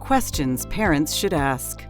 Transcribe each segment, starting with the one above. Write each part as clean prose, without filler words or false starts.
Questions parents should ask.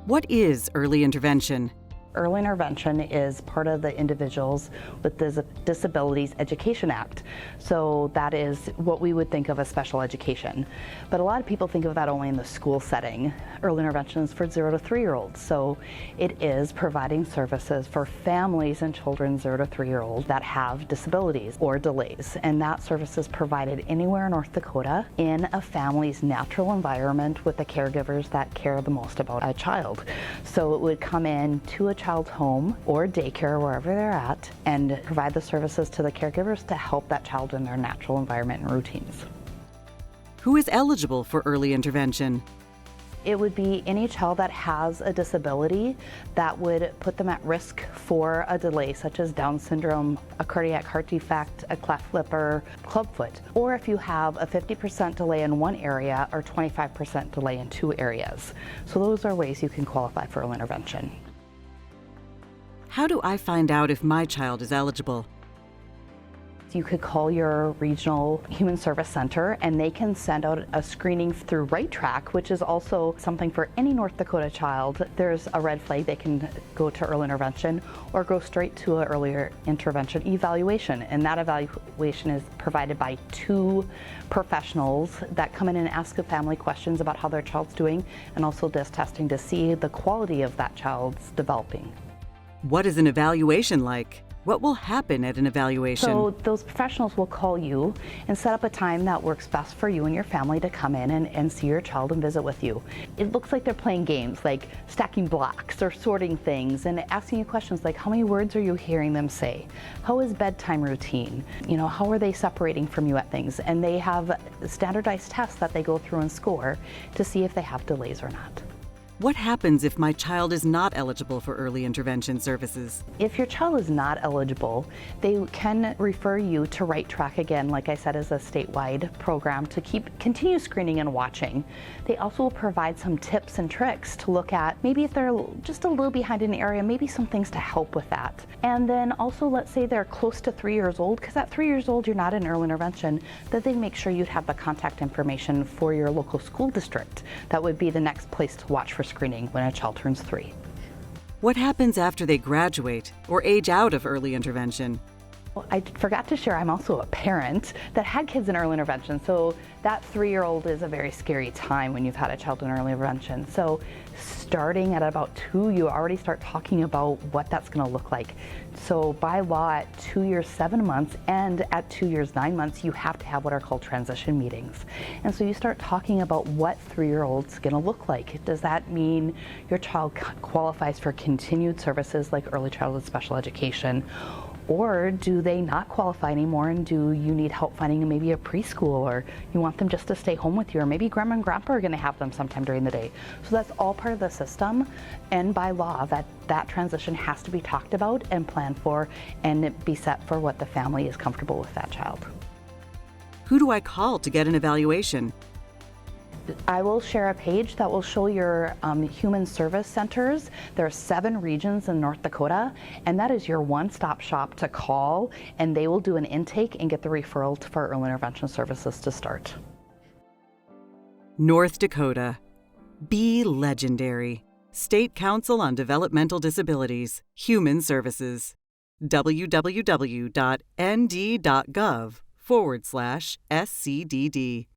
What is early intervention? Early intervention is part of the Individuals with Disabilities Education Act. So that is what we would think of as special education. But a lot of people think of that only in the school setting. Early intervention is for 0 to 3-year-olds. So it is providing services for families and children 0 to 3-year-olds that have disabilities or delays. And that service is provided anywhere in North Dakota in a family's natural environment with the caregivers that care the most about a child. So it would come in to a child's home or daycare, wherever they're at, and provide the services to the caregivers to help that child in their natural environment and routines. Who is eligible for early intervention? It would be any child that has a disability that would put them at risk for a delay, such as Down syndrome, a cardiac heart defect, a cleft lip, or clubfoot. Or if you have a 50% delay in one area or 25% delay in 2 areas. So those are ways you can qualify for early intervention. How do I find out if my child is eligible? You could call your regional human service center and they can send out a screening through Right Track, which is also something for any North Dakota child. There's a red flag, they can go to early intervention or go straight to an earlier intervention evaluation. And that evaluation is provided by 2 professionals that come in and ask the family questions about how their child's doing and also does testing to see the quality of that child's developing. What is an evaluation like? What will happen at an evaluation? So those professionals will call you and set up a time that works best for you and your family to come in and see your child and visit with you. It looks like they're playing games like stacking blocks or sorting things and asking you questions like, how many words are you hearing them say? How is bedtime routine? How are they separating from you at things? And they have standardized tests that they go through and score to see if they have delays or not. What happens if my child is not eligible for early intervention services? If your child is not eligible, they can refer you to Right Track again, like I said, as a statewide program to continue screening and watching. They also will provide some tips and tricks to look at maybe if they're just a little behind in an area, maybe some things to help with that. And then also, let's say they're close to 3 years old, because at 3 years old you're not in early intervention, that they make sure you'd have the contact information for your local school district. That would be the next place to watch for screening when a child turns 3. What happens after they graduate or age out of early intervention? I forgot to share, I'm also a parent that had kids in early intervention. So that 3-year-old is a very scary time when you've had a child in early intervention. So starting at about 2, you already start talking about what that's going to look like. So by law, at 2 years, 7 months, and at 2 years, 9 months, you have to have what are called transition meetings. And so you start talking about what 3-year-old's going to look like. Does that mean your child qualifies for continued services like early childhood special education? Or do they not qualify anymore, and do you need help finding maybe a preschool, or you want them just to stay home with you, or maybe grandma and grandpa are going to have them sometime during the day. So that's all part of the system, and by law that transition has to be talked about and planned for and be set for what the family is comfortable with that child. Who do I call to get an evaluation? I will share a page that will show your human service centers. There are 7 regions in North Dakota, and that is your one-stop shop to call, and they will do an intake and get the referral for early intervention services to start. North Dakota. Be legendary. State Council on Developmental Disabilities. Human Services. www.nd.gov/SCDD